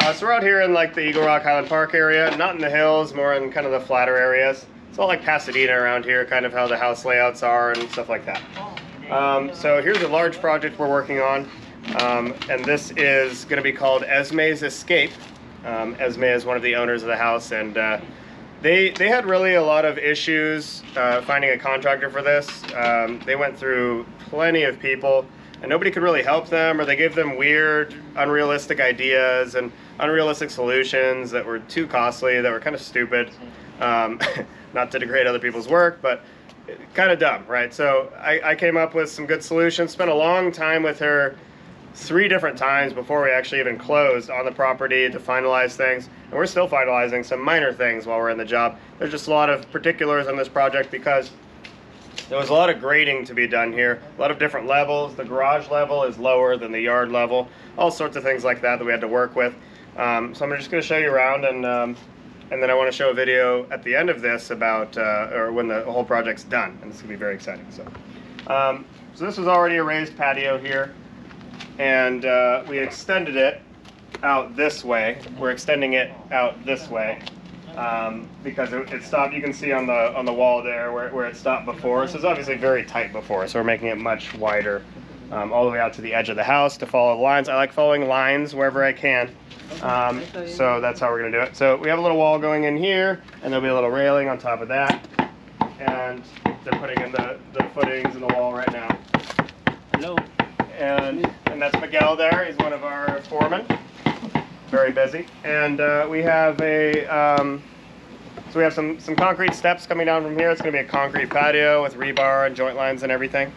So we're out here in like the Eagle Rock Highland Park area, not in the hills, more in kind of the flatter areas. It's all like Pasadena around here, kind of how the house layouts are and stuff like that. So here's a large project we're working on, and this is going to be called Esme's Escape. Esme is one of the owners of the house, and they had really a lot of issues finding a contractor for this. They went through plenty of people, and nobody could really help them, or they gave them weird, unrealistic ideas and unrealistic solutions that were too costly, that were kind of stupid. Not to degrade other people's work, but kind of dumb, right? So I came up with some good solutions, spent a long time with her, 3 different times before we actually even closed on the property to finalize things. And we're still finalizing some minor things while we're in the job. There's just a lot of particulars on this project because there was a lot of grading to be done here, a lot of different levels. The garage level is lower than the yard level, all sorts of things like that we had to work with. So I'm just going to show you around, and then I want to show a video at the end of this about, or when the whole project's done, and it's going to be very exciting. So this was already a raised patio here, and we extended it out this way. We're extending it out this way because it stopped. You can see on the wall there where it stopped before. So it's obviously very tight before, so we're making it much wider all the way out to the edge of the house to follow the lines. I like following lines wherever I can. So that's how we're going to do it. So we have a little wall going in here, and there'll be a little railing on top of that. And they're putting in the footings in the wall right now. Hello. And that's Miguel there. He's one of our foremen. Very busy. And we have so we have some concrete steps coming down from here. It's going to be a concrete patio with rebar and joint lines and everything.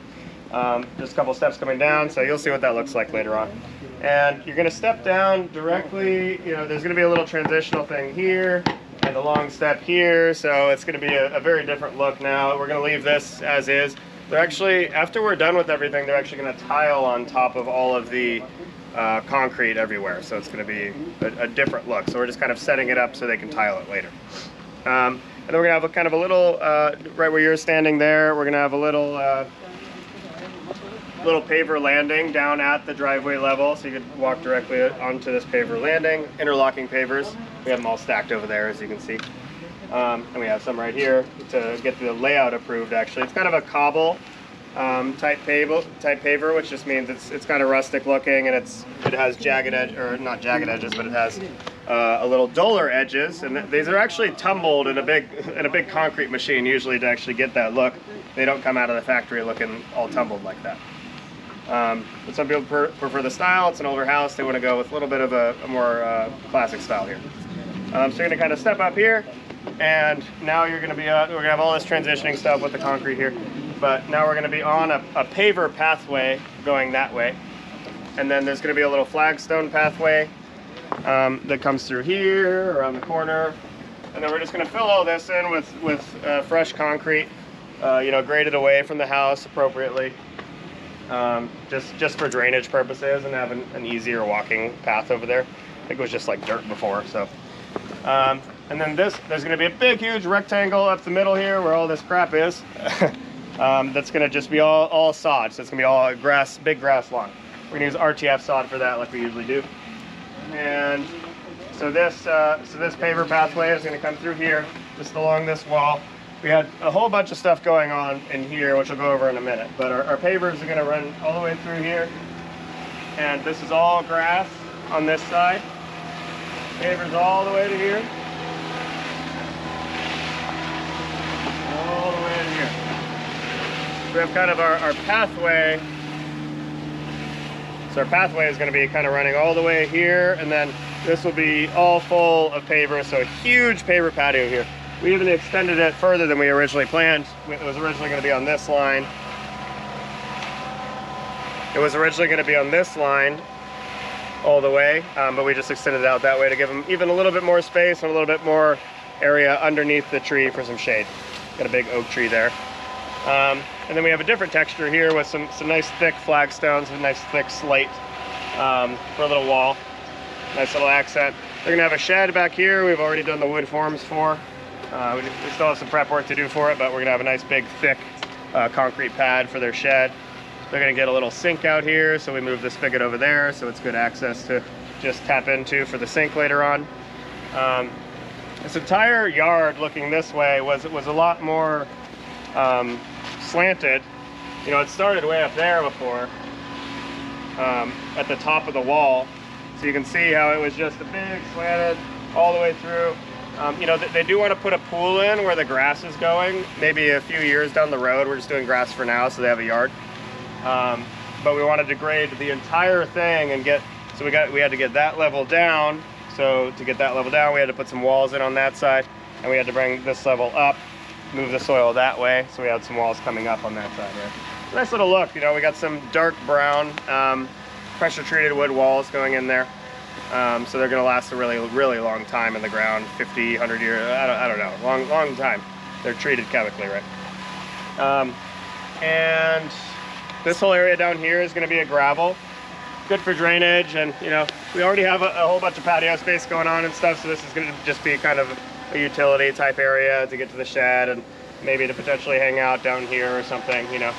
Just a couple steps coming down, so you'll see what that looks like later on. And you're going to step down directly, there's going to be a little transitional thing here and a long step here, so it's going to be a very different look now. We're going to leave this as is. They're actually, after we're done with everything, they're actually going to tile on top of all of the concrete everywhere, so it's going to be a different look. So we're just kind of setting it up so they can tile it later. And then we're going to have a kind of a little, right where you're standing there, we're going to have a little paver landing down at the driveway level, so you could walk directly onto this paver landing. Interlocking pavers, we have them all stacked over there, as you can see. And we have some right here to get the layout approved. Actually, it's kind of a cobble type paver, which just means it's kind of rustic looking, and it has jagged edge, or not jagged edges, but it has a little duller edges, and these are actually tumbled in a big concrete machine usually to actually get that look. They don't come out of the factory looking all tumbled like that. But some people prefer the style. It's an older house. They want to go with a little bit of a more classic style here. So you're going to kind of step up here, and now you're going to be we're going to have all this transitioning stuff with the concrete here. But now we're going to be on a paver pathway going that way, and then there's going to be a little flagstone pathway that comes through here around the corner, and then we're just going to fill all this in with fresh concrete, graded away from the house appropriately. Just for drainage purposes and have an easier walking path over there. I think it was just like dirt before, so. And then there's going to be a big, huge rectangle up the middle here where all this crap is. That's going to just be all sod, so it's going to be all grass, big grass lawn. We're going to use RTF sod for that, like we usually do. And so this paver pathway is going to come through here, just along this wall. We had a whole bunch of stuff going on in here, which we'll go over in a minute. But our pavers are going to run all the way through here. And this is all grass on this side. Pavers all the way to here. All the way to here. So we have kind of our pathway. So our pathway is going to be kind of running all the way here. And then this will be all full of paver. So a huge paver patio here. We even extended it further than we originally planned. It was originally going to be on this line. It was originally going to be on this line all the way, but we just extended it out that way to give them even a little bit more space and a little bit more area underneath the tree for some shade. Got a big oak tree there. And then we have a different texture here with some nice thick flagstones and nice thick slate for a little wall. Nice little accent. They're going to have a shed back here. We've already done the wood forms for. We still have some prep work to do for it, but we're going to have a nice big thick concrete pad for their shed. They're going to get a little sink out here, so we move the spigot over there, so it's good access to just tap into for the sink later on. This entire yard looking this way was a lot more slanted. You know, it started way up there before, at the top of the wall. So you can see how it was just a big slanted all the way through. You know, they do want to put a pool in where the grass is going. Maybe a few years down the road. We're just doing grass for now, so they have a yard. But we wanted to grade the entire thing and so we had to get that level down. So to get that level down, we had to put some walls in on that side, and we had to bring this level up, move the soil that way. So we had some walls coming up on that side here. Nice little look. You know, we got some dark brown pressure treated wood walls going in there. So they're going to last a really, really long time in the ground, 50, 100 years, I don't know, long time. They're treated chemically, right? And this whole area down here is going to be a gravel. Good for drainage, and you know, we already have a whole bunch of patio space going on and stuff, so this is going to just be kind of a utility type area to get to the shed and maybe to potentially hang out down here or something, you know.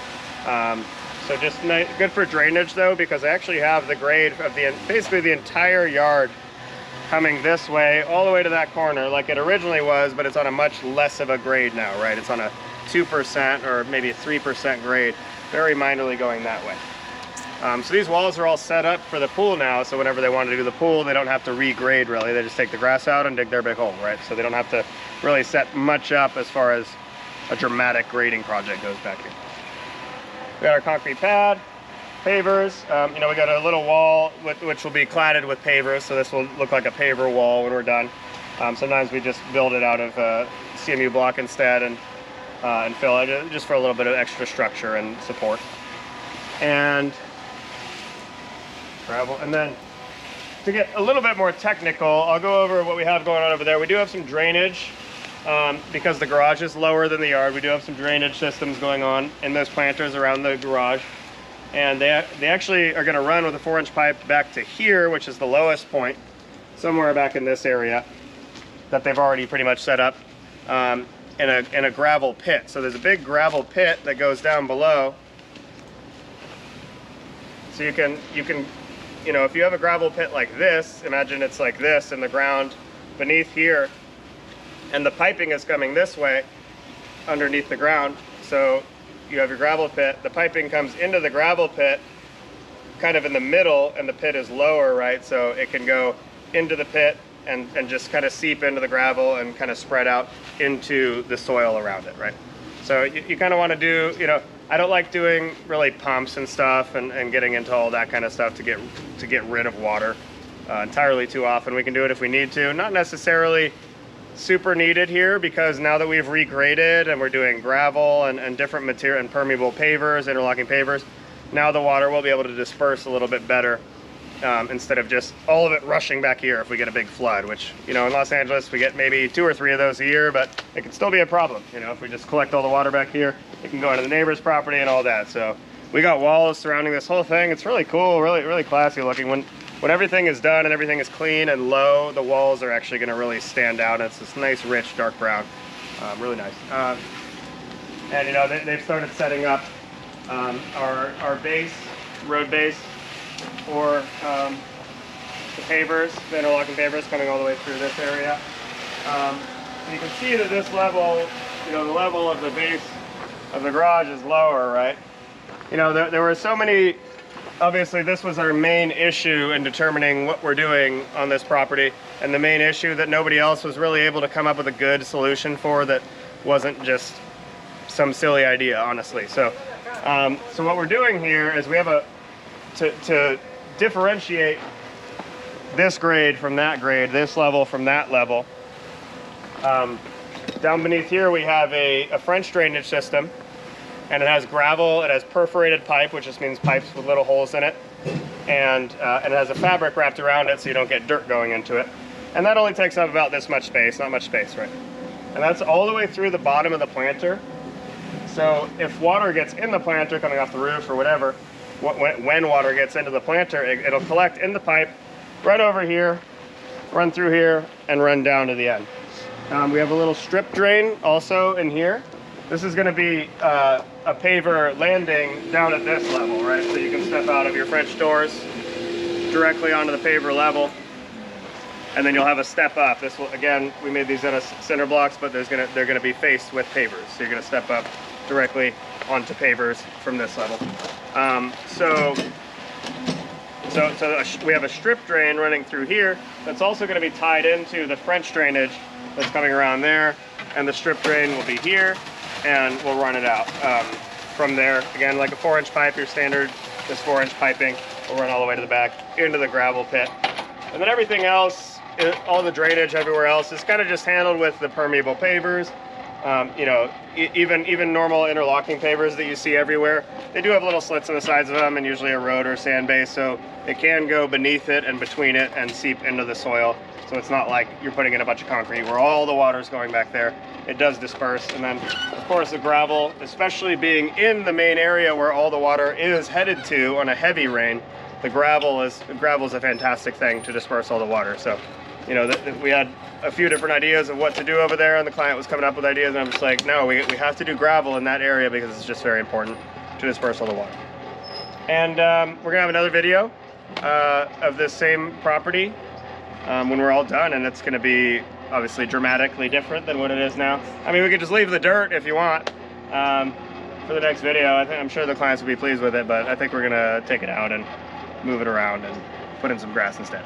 So just good for drainage though, because I actually have the grade of basically the entire yard coming this way all the way to that corner like it originally was, but it's on a much less of a grade now, right? It's on a 2% or maybe a 3% grade, very minorly going that way. So these walls are all set up for the pool now, so whenever they want to do the pool, they don't have to regrade really. They just take the grass out and dig their big hole, right? So they don't have to really set much up as far as a dramatic grading project goes back here. We got our concrete pad, pavers. You know, we got a little wall which will be cladded with pavers, so this will look like a paver wall when we're done. Sometimes we just build it out of CMU block instead and fill it just for a little bit of extra structure and support. And gravel. And then to get a little bit more technical, I'll go over what we have going on over there. We do have some drainage because the garage is lower than the yard. We do have some drainage systems going on in those planters around the garage. And they actually are going to run with a 4-inch pipe back to here, which is the lowest point, somewhere back in this area that they've already pretty much set up in a gravel pit. So there's a big gravel pit that goes down below. So you can, you know, if you have a gravel pit like this, imagine it's like this in the ground beneath here, and the piping is coming this way underneath the ground. So you have your gravel pit, the piping comes into the gravel pit kind of in the middle, and the pit is lower, right? So it can go into the pit and just kind of seep into the gravel and kind of spread out into the soil around it, right? So you kind of want to do, you know, I don't like doing really pumps and stuff and getting into all that kind of stuff to get rid of water entirely too often. We can do it if we need to. Not necessarily super needed here, because now that we've regraded and we're doing gravel and different material and permeable pavers, interlocking pavers, now the water will be able to disperse a little bit better instead of just all of it rushing back here if we get a big flood, which, you know, in Los Angeles we get maybe 2 or 3 of those a year, but it can still be a problem. You know, if we just collect all the water back here, it can go into the neighbor's property and all that. So we got walls surrounding this whole thing. It's really cool, really classy looking. When everything is done and everything is clean and low, the walls are actually going to really stand out. It's this nice, rich, dark brown. Really nice. And you know, they've started setting up our base, road base, for the pavers, the interlocking pavers coming all the way through this area. And you can see that this level, you know, the level of the base of the garage is lower, right? You know, there were so many, obviously this was our main issue in determining what we're doing on this property, and the main issue that nobody else was really able to come up with a good solution for that wasn't just some silly idea, honestly. So so what we're doing here is we have to differentiate this grade from that grade, this level from that level. Down beneath here we have a French drainage system, and it has gravel, it has perforated pipe, which just means pipes with little holes in it, and it has a fabric wrapped around it so you don't get dirt going into it. And that only takes up about this much space, not much space, right? And that's all the way through the bottom of the planter. So if water gets in the planter coming off the roof or whatever, when water gets into the planter, it'll collect in the pipe, right over here, run through here, and run down to the end. We have a little strip drain also in here. This is going to be a paver landing down at this level, right? So you can step out of your French doors directly onto the paver level. And then you'll have a step up. This will, again, we made these out of cinder blocks, but they're gonna be faced with pavers. So you're gonna step up directly onto pavers from this level. So we have a strip drain running through here that's also going to be tied into the French drainage that's coming around there, and the strip drain will be here, and we'll run it out from there. Again, like a 4-inch pipe, your standard, this 4-inch piping will run all the way to the back into the gravel pit. And then everything else, all the drainage everywhere else is kind of just handled with the permeable pavers. You know, even normal interlocking pavers that you see everywhere, they do have little slits on the sides of them, and usually a road or sand base, so it can go beneath it and between it and seep into the soil. So it's not like you're putting in a bunch of concrete where all the water's going back there. It does disperse. And then, of course, the gravel, especially being in the main area where all the water is headed to on a heavy rain, the gravel is a fantastic thing to disperse all the water. So, you know, we had a few different ideas of what to do over there, and the client was coming up with ideas, and I'm just like, no, we have to do gravel in that area because it's just very important to disperse all the water. And we're gonna have another video of this same property when we're all done, and it's gonna be obviously dramatically different than what it is now. I mean, we could just leave the dirt if you want for the next video. I'm sure the clients will be pleased with it, but I think we're gonna take it out and move it around and put in some grass instead.